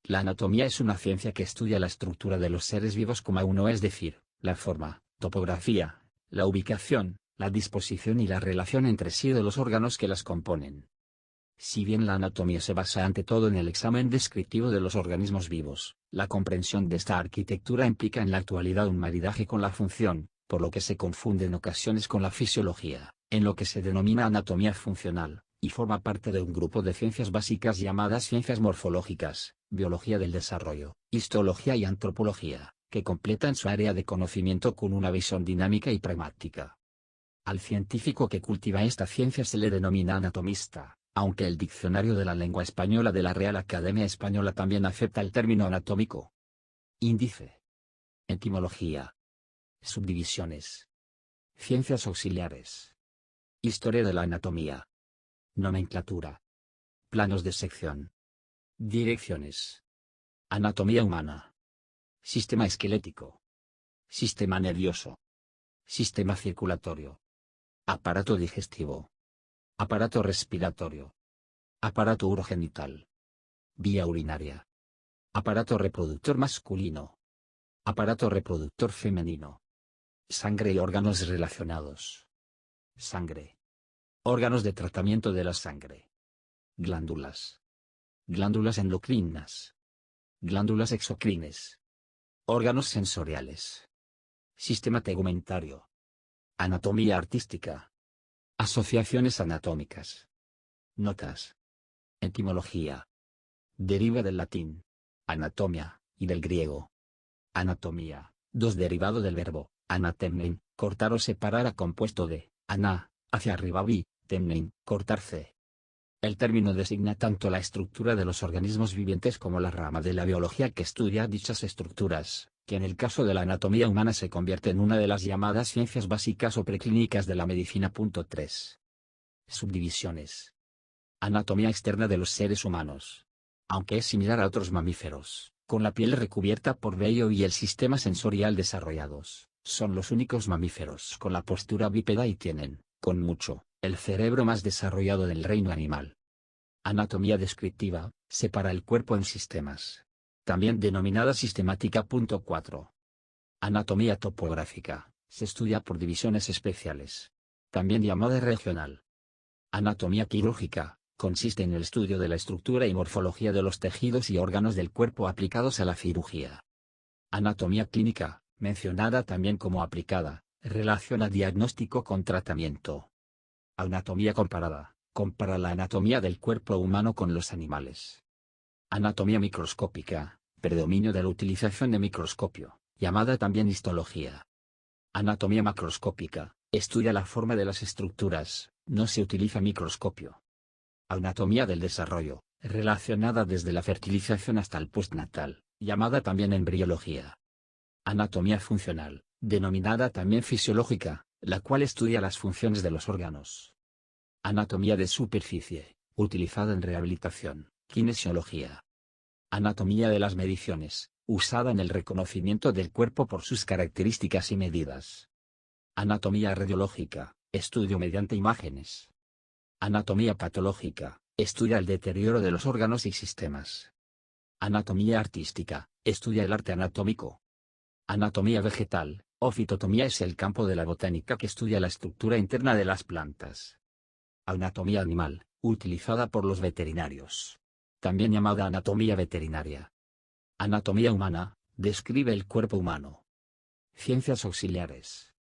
La anatomía es una ciencia que estudia la estructura de los seres vivos como uno, es decir, la forma, topografía, la ubicación, la disposición y la relación entre sí de los órganos que las componen. Si bien la anatomía se basa ante todo en el examen descriptivo de los organismos vivos, la comprensión de esta arquitectura implica en la actualidad un maridaje con la función, por lo que se confunde en ocasiones con la fisiología, en lo que se denomina anatomía funcional, y forma parte de un grupo de ciencias básicas llamadas ciencias morfológicas, biología del desarrollo, histología y antropología, que completan su área de conocimiento con una visión dinámica y pragmática. Al científico que cultiva esta ciencia se le denomina anatomista, aunque el Diccionario de la Lengua Española de la Real Academia Española también acepta el término anatómico. Índice. Etimología. Subdivisiones. Ciencias auxiliares. Historia de la anatomía. Nomenclatura. Planos de sección. Direcciones. Anatomía humana. Sistema esquelético. Sistema nervioso. Sistema circulatorio. Aparato digestivo. Aparato respiratorio. Aparato urogenital. Vía urinaria. Aparato reproductor masculino. Aparato reproductor femenino. Sangre y órganos relacionados. Sangre. Órganos de tratamiento de la sangre. Glándulas. Glándulas endocrinas. Glándulas exocrines. Órganos sensoriales. Sistema tegumentario. Anatomía artística. Asociaciones anatómicas. Notas. Etimología. Deriva del latín, anatomia, y del griego. Anatomía, derivado del verbo, anatemnein, cortar o separar, compuesto de, ana, hacia arriba, vi, temnein, cortarse. El término designa tanto la estructura de los organismos vivientes como la rama de la biología que estudia dichas estructuras, que en el caso de la anatomía humana se convierte en una de las llamadas ciencias básicas o preclínicas de la medicina. 3. Subdivisiones. Anatomía externa de los seres humanos. Aunque es similar a otros mamíferos, con la piel recubierta por vello y el sistema sensorial desarrollados, son los únicos mamíferos con la postura bípeda y tienen, con mucho, el cerebro más desarrollado del reino animal. Anatomía descriptiva, separa el cuerpo en sistemas. También denominada sistemática. 4. Anatomía topográfica, se estudia por divisiones especiales. También llamada regional. Anatomía quirúrgica, consiste en el estudio de la estructura y morfología de los tejidos y órganos del cuerpo aplicados a la cirugía. Anatomía clínica, mencionada también como aplicada, relaciona diagnóstico con tratamiento. Anatomía comparada, compara la anatomía del cuerpo humano con los animales. Anatomía microscópica, predominio de la utilización de microscopio, llamada también histología. Anatomía macroscópica, estudia la forma de las estructuras, no se utiliza microscopio. Anatomía del desarrollo, relacionada desde la fertilización hasta el postnatal, llamada también embriología. Anatomía funcional, denominada también fisiológica, la cual estudia las funciones de los órganos. Anatomía de superficie, utilizada en rehabilitación, kinesiología. Anatomía de las mediciones, usada en el reconocimiento del cuerpo por sus características y medidas. Anatomía radiológica, estudio mediante imágenes. Anatomía patológica, estudia el deterioro de los órganos y sistemas. Anatomía artística, estudia el arte anatómico. Anatomía vegetal, o fitotomía es el campo de la botánica que estudia la estructura interna de las plantas. Anatomía animal, utilizada por los veterinarios. También llamada anatomía veterinaria. Anatomía humana, describe el cuerpo humano. Ciencias auxiliares.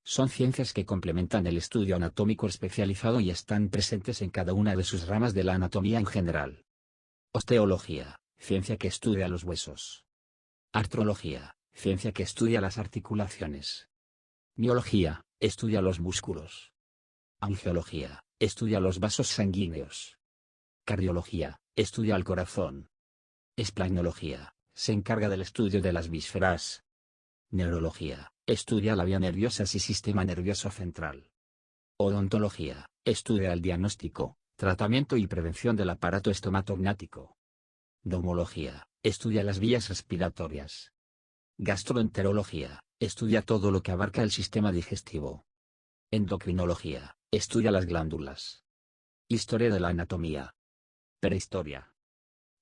Son ciencias que complementan el estudio anatómico especializado y están presentes en cada una de sus ramas de la anatomía en general. Osteología, ciencia que estudia los huesos. Artrología, ciencia que estudia las articulaciones. Miología, estudia los músculos. Angiología, estudia los vasos sanguíneos. Cardiología, estudia el corazón. Esplanología, se encarga del estudio de las vísceras. Neurología, estudia la vía nerviosa y sistema nervioso central. Odontología, estudia el diagnóstico, tratamiento y prevención del aparato estomatognático. Neumología, estudia las vías respiratorias. Gastroenterología, estudia todo lo que abarca el sistema digestivo. Endocrinología, estudia las glándulas. Historia de la anatomía. Prehistoria.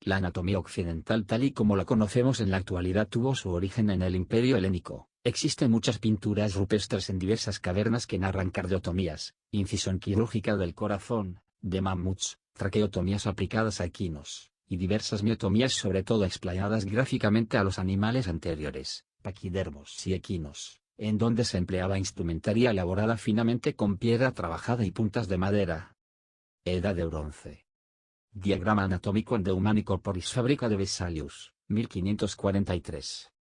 La anatomía occidental tal y como la conocemos en la actualidad tuvo su origen en el Imperio Helénico. Existen muchas pinturas rupestres en diversas cavernas que narran cardiotomías, incisión quirúrgica del corazón, de mamuts, traqueotomías aplicadas a equinos, y diversas miotomías sobre todo explayadas gráficamente a los animales anteriores, paquidermos y equinos, en donde se empleaba instrumentaria elaborada finamente con piedra trabajada y puntas de madera. Edad de Bronce. Diagrama anatómico en The Humani Corporis Fabrica de Vesalius, 1543.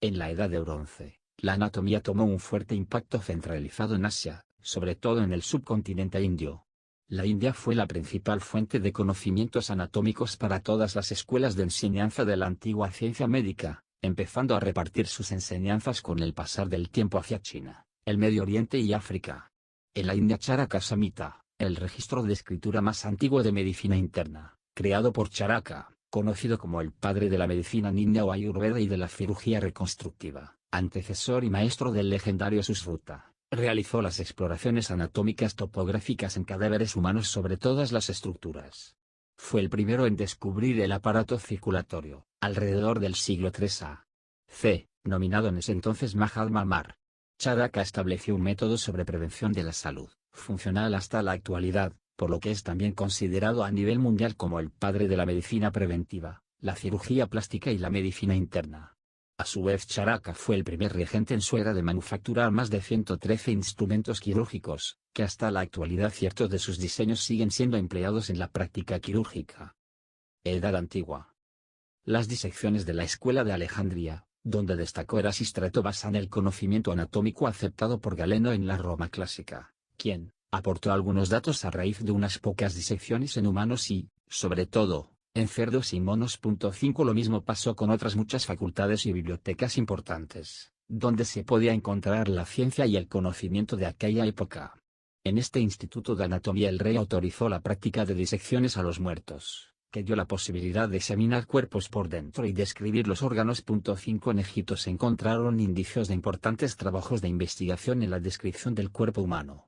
En la Edad de Bronce, la anatomía tomó un fuerte impacto centralizado en Asia, sobre todo en el subcontinente indio. La India fue la principal fuente de conocimientos anatómicos para todas las escuelas de enseñanza de la antigua ciencia médica, empezando a repartir sus enseñanzas con el pasar del tiempo hacia China, el Medio Oriente y África. En la India Charaka Samhita, el registro de escritura más antiguo de medicina interna, creado por Charaka, conocido como el padre de la medicina india o ayurveda y de la cirugía reconstructiva, antecesor y maestro del legendario Susruta, realizó las exploraciones anatómicas topográficas en cadáveres humanos sobre todas las estructuras. Fue el primero en descubrir el aparato circulatorio, alrededor del siglo III a.C., nominado en ese entonces Mahatma Mar. Charaka estableció un método sobre prevención de la salud, funcional hasta la actualidad, por lo que es también considerado a nivel mundial como el padre de la medicina preventiva, la cirugía plástica y la medicina interna. A su vez Charaka fue el primer regente en su era de manufacturar más de 113 instrumentos quirúrgicos, que hasta la actualidad ciertos de sus diseños siguen siendo empleados en la práctica quirúrgica. Edad Antigua. Las disecciones de la Escuela de Alejandría, donde destacó Erasístrato basan el conocimiento anatómico aceptado por Galeno en la Roma clásica, quien aportó algunos datos a raíz de unas pocas disecciones en humanos y, sobre todo, en cerdos y monos. 5 Lo mismo pasó con otras muchas facultades y bibliotecas importantes, donde se podía encontrar la ciencia y el conocimiento de aquella época. En este instituto de anatomía el rey autorizó la práctica de disecciones a los muertos, que dio la posibilidad de examinar cuerpos por dentro y describir los órganos. 5 En Egipto se encontraron indicios de importantes trabajos de investigación en la descripción del cuerpo humano.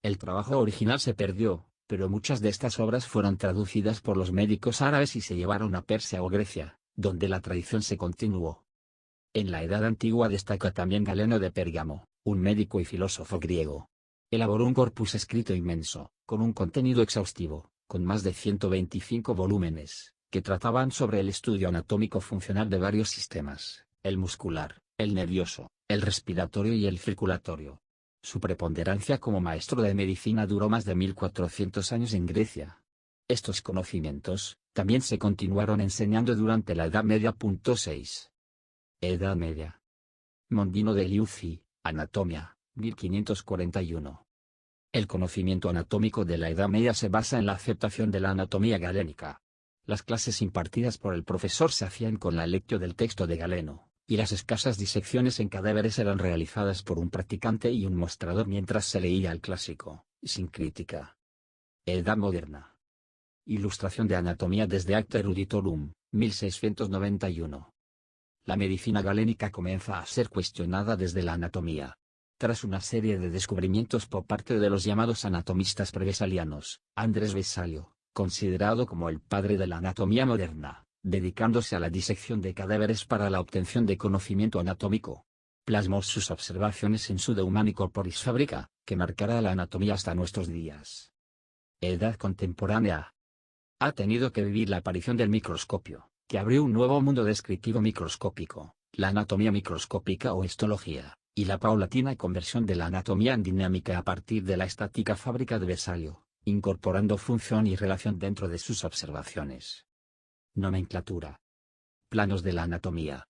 El trabajo original se perdió, pero muchas de estas obras fueron traducidas por los médicos árabes y se llevaron a Persia o Grecia, donde la tradición se continuó. En la Edad Antigua destaca también Galeno de Pérgamo, un médico y filósofo griego. Elaboró un corpus escrito inmenso, con un contenido exhaustivo, con más de 125 volúmenes, que trataban sobre el estudio anatómico funcional de varios sistemas, el muscular, el nervioso, el respiratorio y el circulatorio. Su preponderancia como maestro de medicina duró más de 1400 años en Grecia. Estos conocimientos, también se continuaron enseñando durante la Edad Media. 6. Edad Media. Mondino de Liuzzi, Anatomía, 1541. El conocimiento anatómico de la Edad Media se basa en la aceptación de la anatomía galénica. Las clases impartidas por el profesor se hacían con la lectio del texto de Galeno, y las escasas disecciones en cadáveres eran realizadas por un practicante y un mostrador mientras se leía el clásico, sin crítica. Edad Moderna. Ilustración de Anatomía desde Acta Eruditorum, 1691. La medicina galénica comienza a ser cuestionada desde la anatomía. Tras una serie de descubrimientos por parte de los llamados anatomistas prevesalianos, Andrés Vesalio, considerado como el padre de la anatomía moderna, dedicándose a la disección de cadáveres para la obtención de conocimiento anatómico, plasmó sus observaciones en su De Humani Corporis Fabrica, que marcará la anatomía hasta nuestros días. Edad contemporánea. Ha tenido que vivir la aparición del microscopio, que abrió un nuevo mundo descriptivo microscópico, la anatomía microscópica o histología, y la paulatina conversión de la anatomía en dinámica a partir de la estática fábrica de Vesalio, incorporando función y relación dentro de sus observaciones. Nomenclatura. Planos de la anatomía.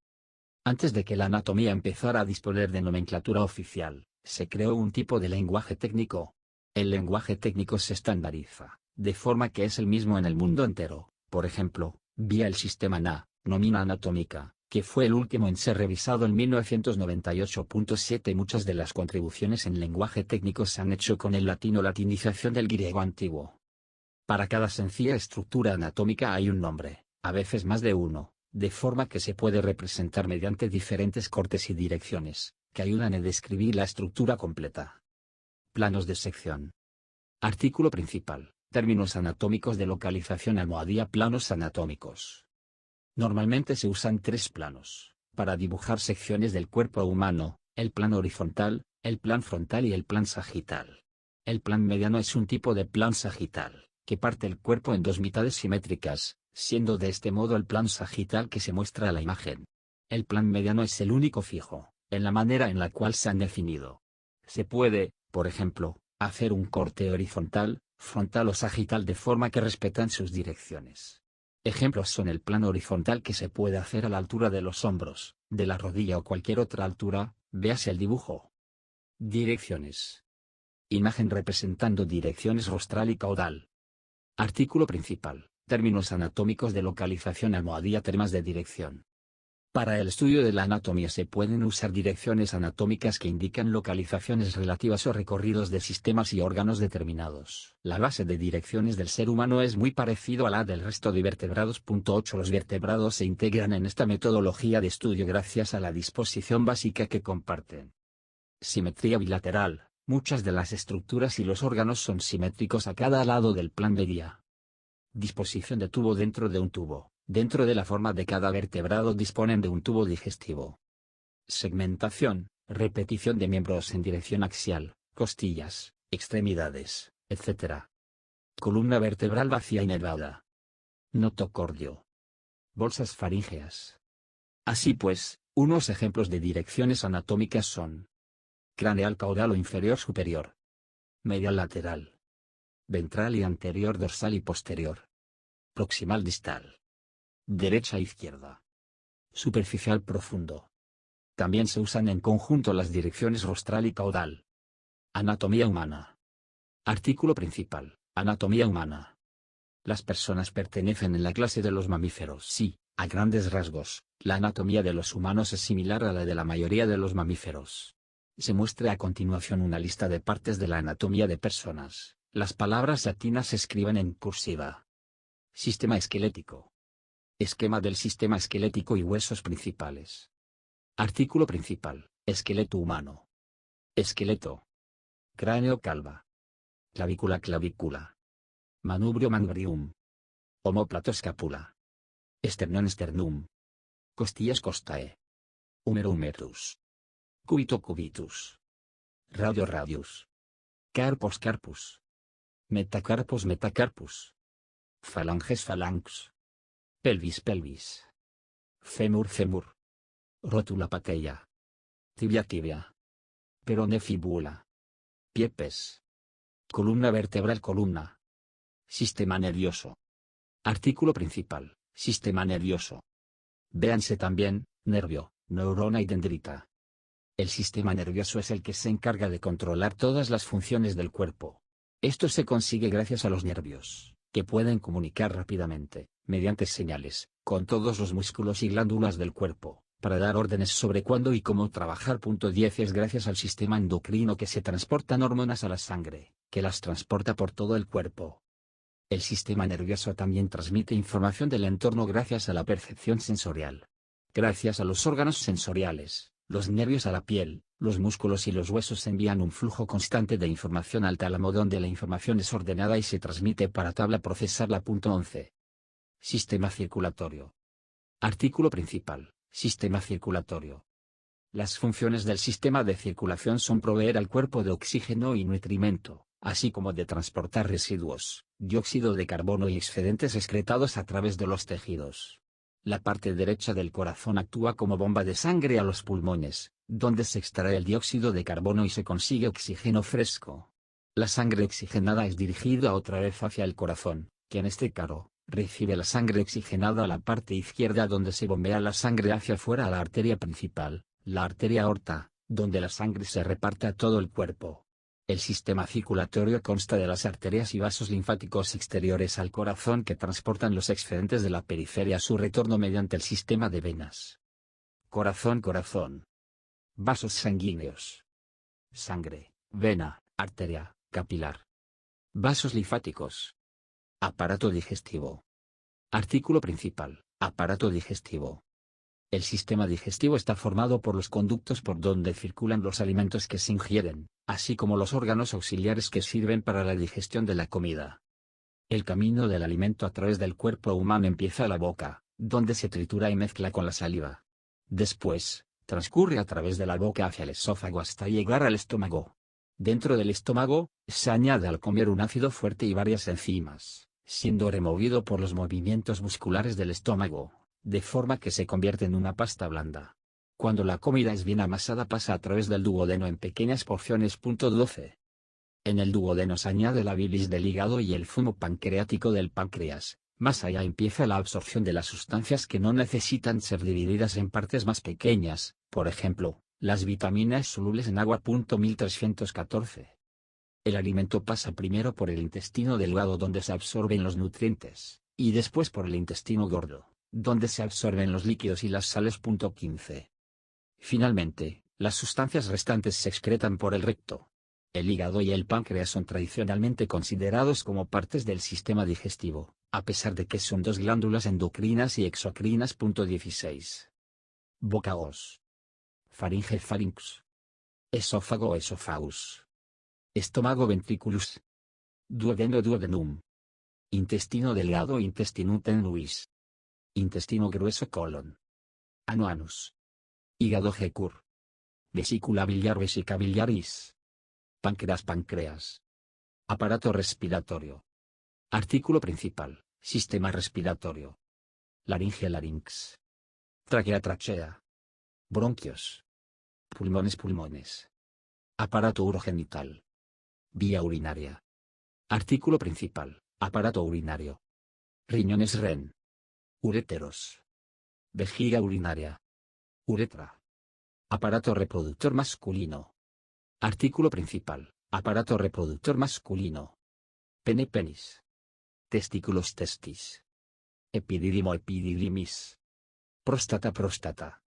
Antes de que la anatomía empezara a disponer de nomenclatura oficial, se creó un tipo de lenguaje técnico. El lenguaje técnico se estandariza, de forma que es el mismo en el mundo entero, por ejemplo, vía el sistema NA, Nómina Anatómica, que fue el último en ser revisado en 1998.7. Muchas de las contribuciones en lenguaje técnico se han hecho con el latín o latinización del griego antiguo. Para cada sencilla estructura anatómica hay un nombre, a veces más de uno, de forma que se puede representar mediante diferentes cortes y direcciones, que ayudan a describir la estructura completa. Planos de sección. Artículo principal. Términos anatómicos de localización almohadilla. Planos anatómicos. Normalmente se usan tres planos para dibujar secciones del cuerpo humano: el plano horizontal, el plan frontal y el plan sagital. El plan mediano es un tipo de plan sagital, que parte el cuerpo en dos mitades simétricas, siendo de este modo el plan sagital que se muestra a la imagen. El plan mediano es el único fijo, en la manera en la cual se han definido. Se puede, por ejemplo, hacer un corte horizontal, frontal o sagital de forma que respetan sus direcciones. Ejemplos son el plano horizontal que se puede hacer a la altura de los hombros, de la rodilla o cualquier otra altura, véase el dibujo. Direcciones. Imagen representando direcciones rostral y caudal. Artículo principal. Términos anatómicos de localización almohadilla termas de dirección. Para el estudio de la anatomía se pueden usar direcciones anatómicas que indican localizaciones relativas o recorridos de sistemas y órganos determinados. La base de direcciones del ser humano es muy parecido a la del resto de vertebrados. 8. Los vertebrados se integran en esta metodología de estudio gracias a la disposición básica que comparten. Simetría bilateral. Muchas de las estructuras y los órganos son simétricos a cada lado del plan media. Disposición de tubo dentro de un tubo. Dentro de la forma de cada vertebrado disponen de un tubo digestivo. Segmentación, repetición de miembros en dirección axial, costillas, extremidades, etc. Columna vertebral vacía y nervada. Notocordio. Bolsas faríngeas. Así pues, unos ejemplos de direcciones anatómicas son: craneal caudal o inferior superior, medial lateral, ventral y anterior dorsal y posterior, proximal distal, derecha e izquierda, superficial profundo. También se usan en conjunto las direcciones rostral y caudal. Anatomía humana. Artículo principal. Anatomía humana. Las personas pertenecen en la clase de los mamíferos. Sí, a grandes rasgos, la anatomía de los humanos es similar a la de la mayoría de los mamíferos. Se muestra a continuación una lista de partes de la anatomía de personas. Las palabras latinas se escriben en cursiva. Sistema esquelético. Esquema del sistema esquelético y huesos principales. Artículo principal. Esqueleto humano. Esqueleto. Cráneo calva. Clavícula clavícula. Manubrio manubrium. Omóplato escápula. Esternón sternum. Costillas costae. Húmero humerus. Cúbito cubitus. Radio radius. Carpos carpus. Metacarpos metacarpus. Falanges phalanx. Pelvis pelvis. Fémur fémur. Rótula patella. Tibia tibia. Perone fíbula. Piepes. Columna vertebral columna. Sistema nervioso. Artículo principal. Sistema nervioso. Véanse también, nervio, neurona y dendrita. El sistema nervioso es el que se encarga de controlar todas las funciones del cuerpo. Esto se consigue gracias a los nervios, que pueden comunicar rápidamente, mediante señales, con todos los músculos y glándulas del cuerpo, para dar órdenes sobre cuándo y cómo trabajar. 10 Es gracias al sistema endocrino que se transportan hormonas a la sangre, que las transporta por todo el cuerpo. El sistema nervioso también transmite información del entorno gracias a la percepción sensorial. Gracias a los órganos sensoriales, los nervios a la piel, los músculos y los huesos envían un flujo constante de información al tálamo donde la información es ordenada y se transmite para tabla procesarla. 11. Sistema circulatorio. Artículo principal. Sistema circulatorio. Las funciones del sistema de circulación son proveer al cuerpo de oxígeno y nutrimento, así como de transportar residuos, dióxido de carbono y excedentes excretados a través de los tejidos. La parte derecha del corazón actúa como bomba de sangre a los pulmones, donde se extrae el dióxido de carbono y se consigue oxígeno fresco. La sangre oxigenada es dirigida otra vez hacia el corazón, que en este caso, recibe la sangre oxigenada a la parte izquierda donde se bombea la sangre hacia afuera a la arteria principal, la arteria aorta, donde la sangre se reparte a todo el cuerpo. El sistema circulatorio consta de las arterias y vasos linfáticos exteriores al corazón que transportan los excedentes de la periferia a su retorno mediante el sistema de venas. Corazón. Vasos sanguíneos. Sangre, vena, arteria, capilar. Vasos linfáticos. Aparato digestivo. Artículo principal. Aparato digestivo. El sistema digestivo está formado por los conductos por donde circulan los alimentos que se ingieren, así como los órganos auxiliares que sirven para la digestión de la comida. El camino del alimento a través del cuerpo humano empieza a la boca, donde se tritura y mezcla con la saliva. Después, transcurre a través de la boca hacia el esófago hasta llegar al estómago. Dentro del estómago, se añade al comer un ácido fuerte y varias enzimas, siendo removido por los movimientos musculares del estómago, de forma que se convierte en una pasta blanda. Cuando la comida es bien amasada pasa a través del duodeno en pequeñas porciones. 12. En el duodeno se añade la bilis del hígado y el zumo pancreático del páncreas. Más allá empieza la absorción de las sustancias que no necesitan ser divididas en partes más pequeñas, por ejemplo, las vitaminas solubles en agua. 1314. El alimento pasa primero por el intestino delgado donde se absorben los nutrientes, y después por el intestino gordo, donde se absorben los líquidos y las sales. 15. Finalmente, las sustancias restantes se excretan por el recto. El hígado y el páncreas son tradicionalmente considerados como partes del sistema digestivo, a pesar de que son dos glándulas endocrinas y exocrinas. 16. Boca-os. Faringe pharynx. Esófago esophagus. Estómago ventriculus. Duodeno duodenum. Intestino delgado intestinum tenuis. Intestino grueso colon. Ano anus. Hígado jecur. Vesícula biliar vesica biliaris. Páncreas páncreas. Aparato respiratorio. Artículo principal, sistema respiratorio. Laringe larynx. Tráquea trachea. Bronquios. Pulmones pulmones. Aparato urogenital. Vía urinaria. Artículo principal, aparato urinario. Riñones ren. Uréteros. Vejiga urinaria. Uretra. Aparato reproductor masculino. Artículo principal, aparato reproductor masculino. Pene penis. Testículos testis. Epidídimo epididimis. Próstata próstata.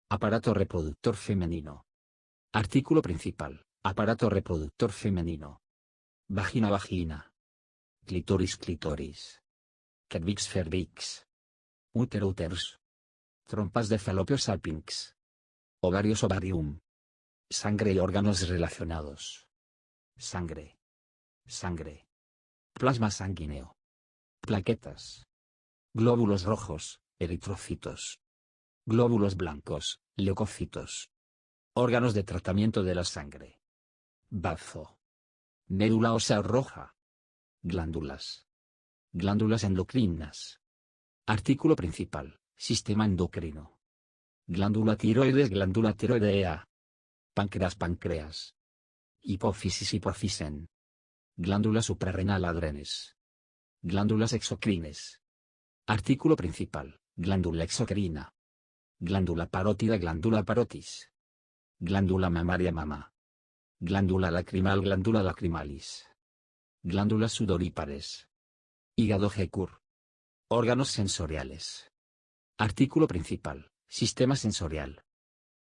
Aparato reproductor femenino. Artículo principal, aparato reproductor femenino. Vagina vagina. Clítoris clítoris. Cervix cervix. Útero úterus. Trompas de falopio salpinx. Ovarios ovarium. Sangre y órganos relacionados. Sangre. Sangre. Plasma sanguíneo. Plaquetas. Glóbulos rojos, eritrocitos. Glóbulos blancos, leucocitos. Órganos de tratamiento de la sangre. Bazo. Médula ósea roja. Glándulas. Glándulas endocrinas. Artículo principal, sistema endocrino. Glándula tiroides, glándula tiroidea. Páncreas páncreas. Hipófisis hipófisen. Glándula suprarrenal adrenes. Glándulas exocrines. Artículo principal, glándula exocrina. Glándula parótida, glándula parotis. Glándula mamaria mama. Glándula lacrimal, glándula lacrimalis. Glándulas sudorípares. Hígado jecur. Órganos sensoriales. Artículo principal, sistema sensorial.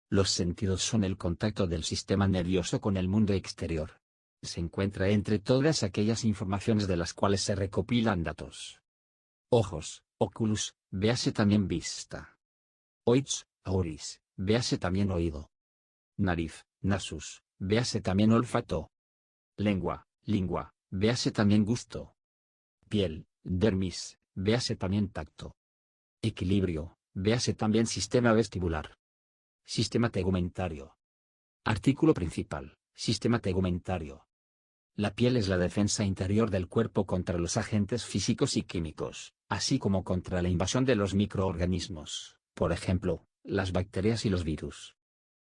Los sentidos son el contacto del sistema nervioso con el mundo exterior. Se encuentra entre todas aquellas informaciones de las cuales se recopilan datos. Ojos, oculus, véase también vista. Oids, auris, véase también oído. Nariz, nasus, véase también olfato. Lengua, lingua, véase también gusto. Piel, dermis, véase también tacto. Equilibrio, véase también sistema vestibular. Sistema tegumentario. Artículo principal, sistema tegumentario. La piel es la defensa interior del cuerpo contra los agentes físicos y químicos, así como contra la invasión de los microorganismos, por ejemplo, las bacterias y los virus.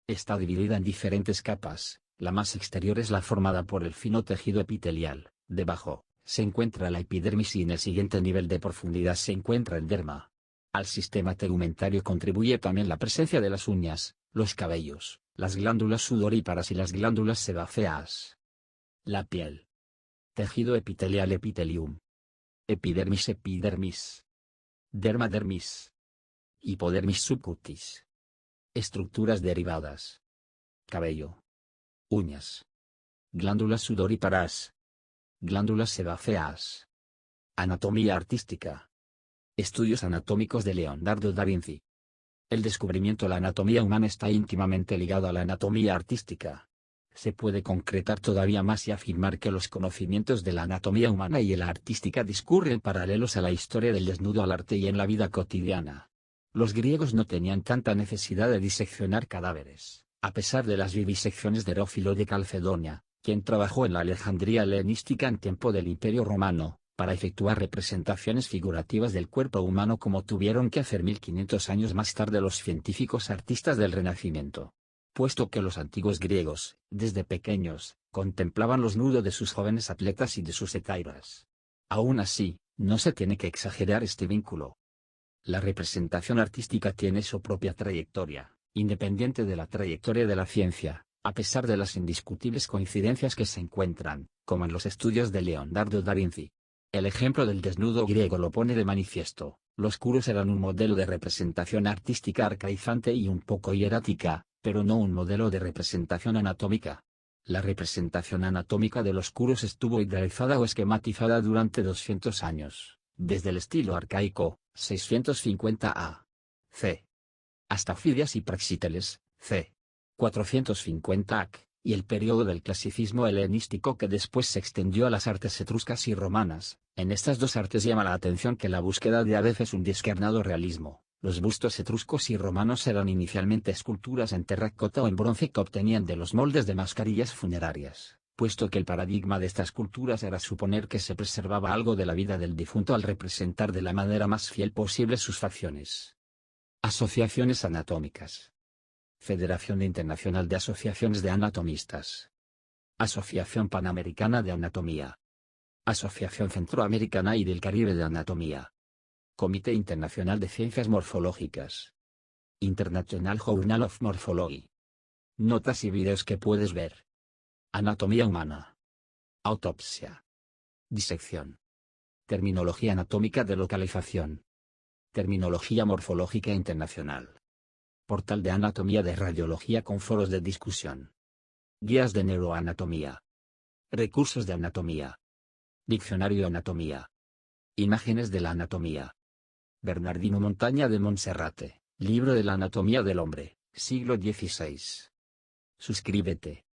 Está dividida en diferentes capas, la más exterior es la formada por el fino tejido epitelial, debajo, se encuentra la epidermis y en el siguiente nivel de profundidad se encuentra el derma. Al sistema tegumentario contribuye también la presencia de las uñas, los cabellos, las glándulas sudoríparas y las glándulas sebáceas. La piel. Tejido epitelial epitelium. Epidermis epidermis. Derma dermis. Hipodermis subcutis. Estructuras derivadas. Cabello. Uñas. Glándulas sudoríparas. Glándulas sebáceas. Anatomía artística. Estudios anatómicos de Leonardo da Vinci. El descubrimiento de la anatomía humana está íntimamente ligado a la anatomía artística. se puede concretar todavía más y afirmar que los conocimientos de la anatomía humana y la artística discurren paralelos a la historia del desnudo al arte y en la vida cotidiana. Los griegos no tenían tanta necesidad de diseccionar cadáveres, a pesar de las vivisecciones de Herófilo de Calcedonia, quien trabajó en la Alejandría helenística en tiempo del Imperio Romano, para efectuar representaciones figurativas del cuerpo humano como tuvieron que hacer 1500 años más tarde los científicos artistas del Renacimiento. Puesto que los antiguos griegos, desde pequeños, contemplaban los nudos de sus jóvenes atletas y de sus hetairas. Aún así, no se tiene que exagerar este vínculo. La representación artística tiene su propia trayectoria, independiente de la trayectoria de la ciencia, a pesar de las indiscutibles coincidencias que se encuentran, como en los estudios de Leonardo da Vinci. El ejemplo del desnudo griego lo pone de manifiesto. Los curos eran un modelo de representación artística arcaizante y un poco hierática, pero no un modelo de representación anatómica. La representación anatómica de los curos estuvo idealizada o esquematizada durante 200 años, desde el estilo arcaico, 650 a.C., hasta Fidias y Praxíteles, c. 450 AC, y el periodo del clasicismo helenístico que después se extendió a las artes etruscas y romanas. En estas dos artes llama la atención que la búsqueda de a veces un descarnado realismo. Los bustos etruscos y romanos eran inicialmente esculturas en terracota o en bronce que obtenían de los moldes de mascarillas funerarias, puesto que el paradigma de estas culturas era suponer que se preservaba algo de la vida del difunto al representar de la manera más fiel posible sus facciones. Asociaciones anatómicas. Federación Internacional de Asociaciones de Anatomistas. Asociación Panamericana de Anatomía. Asociación Centroamericana y del Caribe de Anatomía. Comité Internacional de Ciencias Morfológicas. International Journal of Morphology. Notas y videos que puedes ver. Anatomía humana. Autopsia. Disección. Terminología anatómica de localización. Terminología morfológica internacional. Portal de anatomía de radiología con foros de discusión. Guías de neuroanatomía. Recursos de anatomía. Diccionario de anatomía. Imágenes de la anatomía. Bernardino Montaña de Monserrate, Libro de la anatomía del hombre, siglo XVI. Suscríbete.